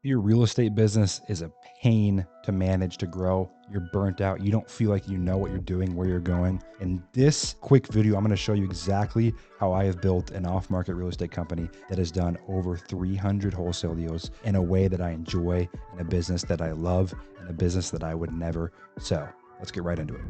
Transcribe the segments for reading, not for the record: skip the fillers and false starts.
Your real estate business is a pain to manage, to grow. You're burnt out. You don't feel like you know what you're doing, where you're going. In this quick video, I'm going to show you exactly how I have built an off-market real estate company that has done over 300 wholesale deals in a way that I enjoy, in a business that I love, and a business that I would never sell. Let's get right into it.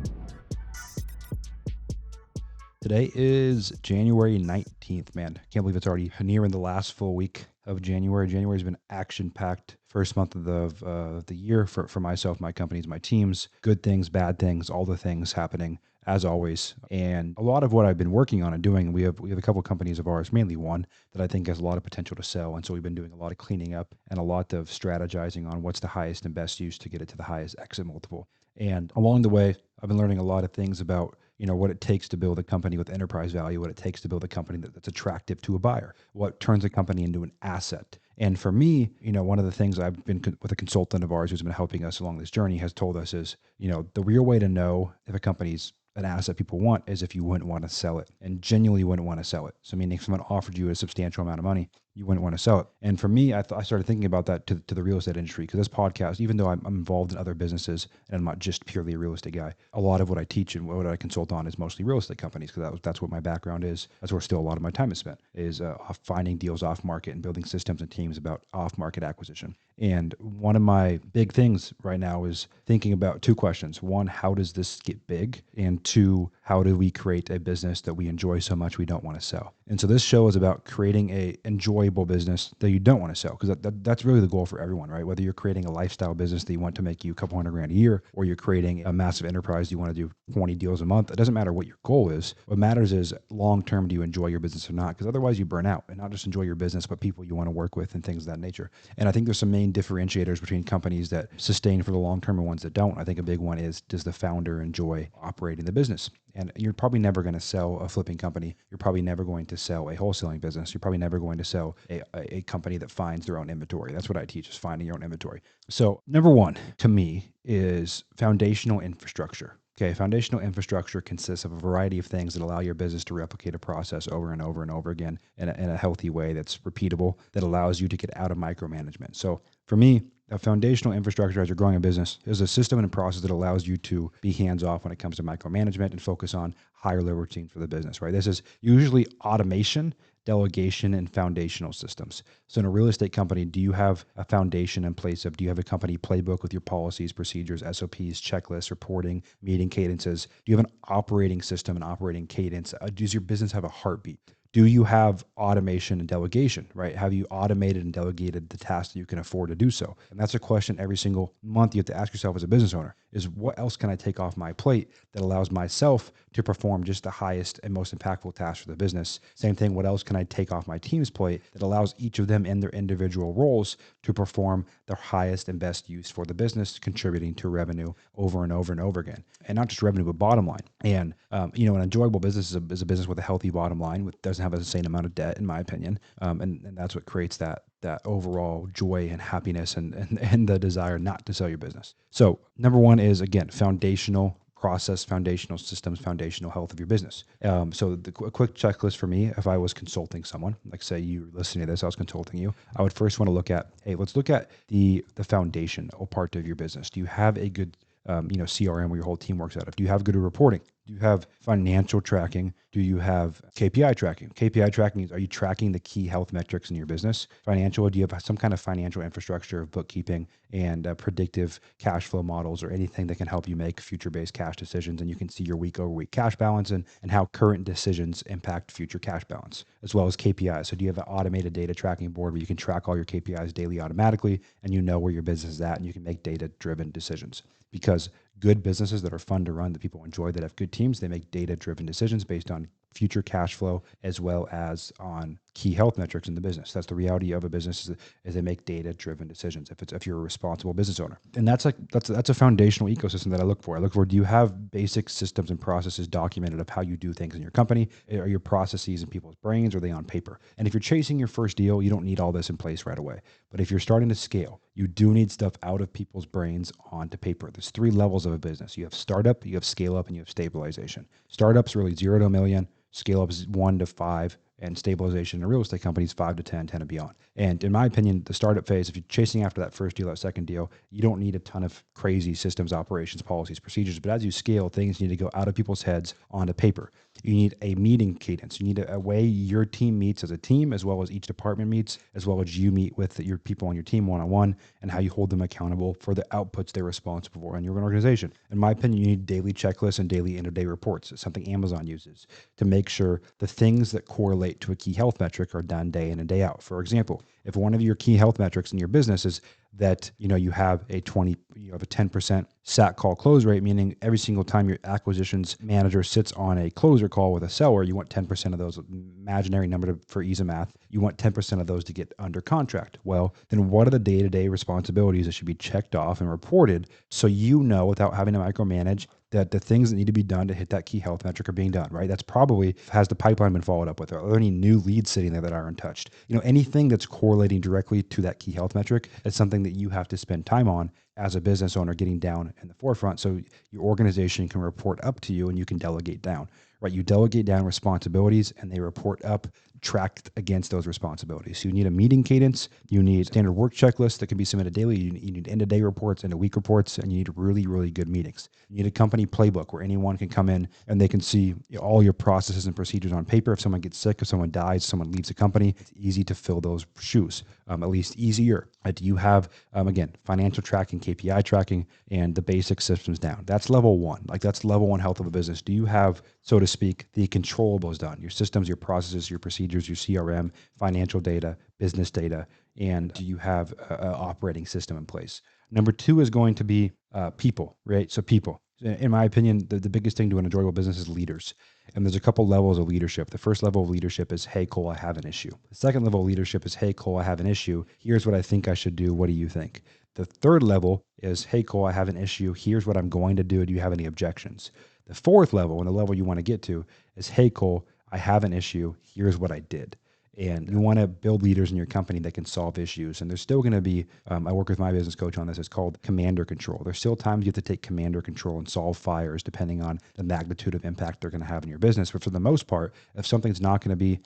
Today is January 19th, man. I can't believe it's already near in the last full week of January. January has been action-packed first month of the year for myself, my companies, my teams. Good things, bad things, all the things happening as always. And a lot of what I've been working on and doing, we have a couple of companies of ours, mainly one that I think has a lot of potential to sell. And so we've been doing a lot of cleaning up and a lot of strategizing on what's the highest and best use to get it to the highest exit multiple. And along the way, I've been learning a lot of things about what it takes to build a company with enterprise value, what it takes to build a company that's attractive to a buyer, what turns a company into an asset. And for me, one of the things I've been with a consultant of ours who's been helping us along this journey has told us is, the real way to know if a company's an asset people want is if you wouldn't want to sell it and genuinely wouldn't want to sell it. So meaning if someone offered you a substantial amount of money, you wouldn't want to sell it. And for me, I started thinking about that to the real estate industry, because this podcast, even though I'm involved in other businesses and I'm not just purely a real estate guy, a lot of what I teach and what I consult on is mostly real estate companies, because that's what my background is. That's where still a lot of my time is spent, is finding deals off market and building systems and teams about off market acquisition. And one of my big things right now is thinking about two questions. One, how does this get big? And two, how do we create a business that we enjoy so much we don't want to sell? And so this show is about creating a enjoyable business that you don't want to sell, because that's really the goal for everyone, right? Whether you're creating a lifestyle business that you want to make you a couple $100,000 a year, or you're creating a massive enterprise, you want to do 20 deals a month. It doesn't matter what your goal is. What matters is long-term, do you enjoy your business or not? Because otherwise you burn out, and not just enjoy your business, but people you want to work with and things of that nature. And I think there's some main differentiators between companies that sustain for the long term and ones that don't. I think a big one is, does the founder enjoy operating the business? And you're probably never going to sell a flipping company. You're probably never going to sell a wholesaling business. You're probably never going to sell a company that finds their own inventory. That's what I teach, is finding your own inventory. So number one to me is foundational infrastructure. Okay, foundational infrastructure consists of a variety of things that allow your business to replicate a process over and over and over again in a healthy way that's repeatable, that allows you to get out of micromanagement. So for me, a foundational infrastructure as you're growing a business is a system and a process that allows you to be hands-off when it comes to micromanagement and focus on higher level routines for the business, right? This is usually automation, delegation, and foundational systems. So in a real estate company, do you have a foundation in place do you have a company playbook with your policies, procedures, SOPs, checklists, reporting, meeting cadences? Do you have an operating system and operating cadence? Does your business have a heartbeat? Do you have automation and delegation, right? Have you automated and delegated the tasks that you can afford to do so? And that's a question every single month you have to ask yourself as a business owner, is what else can I take off my plate that allows myself to perform just the highest and most impactful tasks for the business? Same thing, what else can I take off my team's plate that allows each of them in their individual roles to perform their highest and best use for the business, contributing to revenue over and over and over again. And not just revenue, but bottom line. And, an enjoyable business is a business with a healthy bottom line, with doesn't have a insane amount of debt, in my opinion. And that's what creates that overall joy and happiness and the desire not to sell your business. So number one is, again, foundational process, foundational systems, foundational health of your business. So a quick checklist for me, if I was consulting someone, like say you listening to this, I was consulting you, I would first want to look at, hey, let's look at the foundational part of your business. Do you have a good CRM where your whole team works out of? Do you have good reporting? Do you have financial tracking? Do you have KPI tracking? KPI tracking is, are you tracking the key health metrics in your business? Financial, do you have some kind of financial infrastructure of bookkeeping and predictive cash flow models, or anything that can help you make future-based cash decisions, and you can see your week-over-week cash balance and how current decisions impact future cash balance, as well as KPIs. So do you have an automated data tracking board where you can track all your KPIs daily automatically, and you know where your business is at, and you can make data-driven decisions? Because good businesses that are fun to run, that people enjoy, that have good teams, they make data-driven decisions based on future cash flow as well as on key health metrics in the business. That's the reality of a business, is they make data-driven decisions if you're a responsible business owner. And that's a foundational ecosystem that I look for. Do you have basic systems and processes documented of how you do things in your company? Are your processes in people's brains, or are they on paper? And if you're chasing your first deal, you don't need all this in place right away. But if you're starting to scale, you do need stuff out of people's brains onto paper. There's three levels of a business. You have startup, you have scale up, and you have stabilization. Startup's really 0 to $1 million. Scale up is 1 to 5, and stabilization in real estate companies 5 to 10, 10 and beyond. And in my opinion, the startup phase, if you're chasing after that first deal, that second deal, you don't need a ton of crazy systems, operations, policies, procedures. But as you scale, things need to go out of people's heads onto paper. You need a meeting cadence. You need a way your team meets as a team, as well as each department meets, as well as you meet with your people on your team one-on-one, and how you hold them accountable for the outputs they're responsible for in your organization. In my opinion, you need daily checklists and daily end-of-day reports. It's something Amazon uses to make sure the things that correlate to a key health metric are done day in and day out. For example, if one of your key health metrics in your business is that you have a 10% SAT call close rate, meaning every single time your acquisitions manager sits on a closer call with a seller, you want 10% of those, imaginary number for ease of math, you want 10% of those to get under contract. Well, then what are the day-to-day responsibilities that should be checked off and reported so without having to micromanage that the things that need to be done to hit that key health metric are being done, right? That's probably, has the pipeline been followed up with? Are there any new leads sitting there that aren't touched? Anything that's correlating directly to that key health metric is something that you have to spend time on as a business owner, getting down in the forefront so your organization can report up to you and you can delegate down, right? You delegate down responsibilities and they report up tracked against those responsibilities. So you need a meeting cadence, you need standard work checklists that can be submitted daily, you need end-of-day reports, end-of-week reports, and you need really, really good meetings. You need a company playbook where anyone can come in and they can see all your processes and procedures on paper. If someone gets sick, if someone dies, someone leaves the company, it's easy to fill those shoes, at least easier. Do you have, again, financial tracking, KPI tracking, and the basic systems down? That's level one. That's level one health of a business. Do you have, so to speak, the controllables done? Your systems, your processes, your procedures, your CRM, financial data, business data, and do you have an operating system in place? Number two is going to be people, right? So people. In my opinion, the biggest thing to an enjoyable business is leaders. And there's a couple levels of leadership. The first level of leadership is, hey, Cole, I have an issue. The second level of leadership is, hey, Cole, I have an issue. Here's what I think I should do. What do you think? The third level is, hey, Cole, I have an issue. Here's what I'm going to do. Do you have any objections? The fourth level, and the level you want to get to, is, hey, Cole, I have an issue. Here's what I did. And you want to build leaders in your company that can solve issues. And there's still going to be, I work with my business coach on this, it's called commander control. There's still times you have to take commander control and solve fires depending on the magnitude of impact they're going to have in your business. But for the most part, if something's not going to be,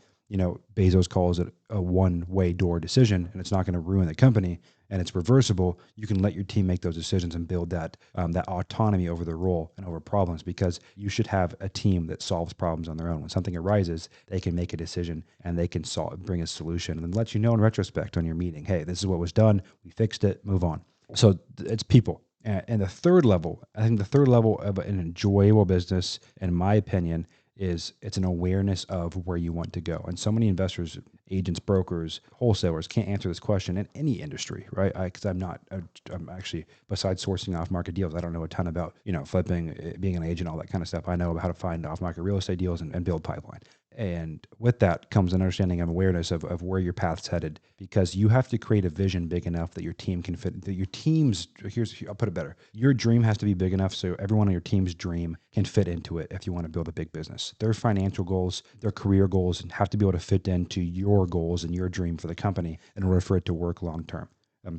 Bezos calls it a one-way door decision, and it's not going to ruin the company, and it's reversible, you can let your team make those decisions and build that autonomy over their role and over problems, because you should have a team that solves problems on their own. When something arises, they can make a decision and they can bring a solution and then let you know in retrospect on your meeting, hey, this is what was done, we fixed it, move on. So it's people. And the third level, I think the third level of an enjoyable business, in my opinion, is it's an awareness of where you want to go. And so many investors, agents, brokers, wholesalers can't answer this question in any industry, right? Because I'm actually, besides sourcing off-market deals, I don't know a ton about, flipping, being an agent, all that kind of stuff. I know about how to find off-market real estate deals and build pipeline. And with that comes an understanding of awareness of where your path's headed, because you have to create a vision big enough that your team can fit, that your team's, I'll put it better. Your dream has to be big enough so everyone on your team's dream can fit into it if you want to build a big business. Their financial goals, their career goals have to be able to fit into your goals and your dream for the company in order for it to work long-term.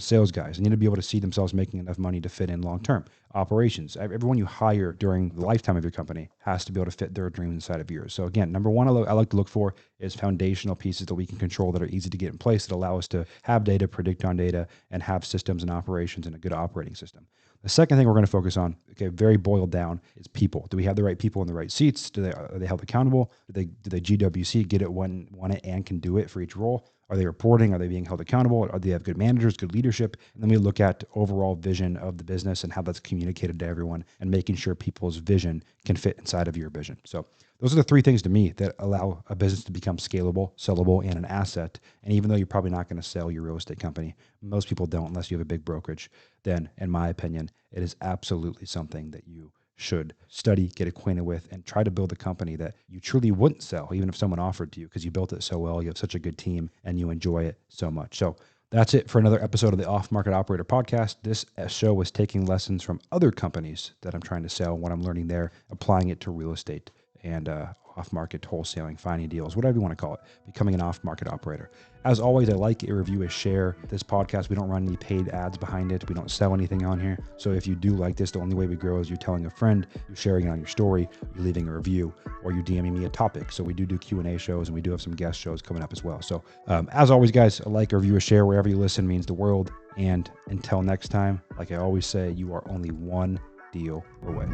Sales guys need to be able to see themselves making enough money to fit in long-term. Operations, everyone you hire during the lifetime of your company has to be able to fit their dream inside of yours. So again, number one, I like to look for is foundational pieces that we can control that are easy to get in place that allow us to have data, predict on data, and have systems and operations and a good operating system. The second thing we're going to focus on, very boiled down, is people. Do we have the right people in the right seats? Are they held accountable? Do they GWC, get it, want it, and can do it for each role? Are they reporting? Are they being held accountable? Are they have good managers, good leadership? And then we look at overall vision of the business and how that's communicated to everyone and making sure people's vision can fit inside of your vision. So those are the three things to me that allow a business to become scalable, sellable, and an asset. And even though you're probably not going to sell your real estate company, most people don't unless you have a big brokerage, then in my opinion, it is absolutely something that you should study, get acquainted with, and try to build a company that you truly wouldn't sell, even if someone offered to you, because you built it so well, you have such a good team, and you enjoy it so much. So that's it for another episode of the Off Market Operator Podcast. This show was taking lessons from other companies that I'm trying to sell, what I'm learning there, applying it to real estate. And off-market wholesaling, finding deals, whatever you want to call it, becoming an off-market operator. As always, I like a review, a share. This podcast, we don't run any paid ads behind it. We don't sell anything on here. So if you do like this, the only way we grow is you telling a friend, you sharing it on your story, you leaving a review, or you DMing me a topic. So we do Q&A shows, and we do have some guest shows coming up as well. So as always, guys, a like, a review, a share, wherever you listen means the world. And until next time, like I always say, you are only one deal away.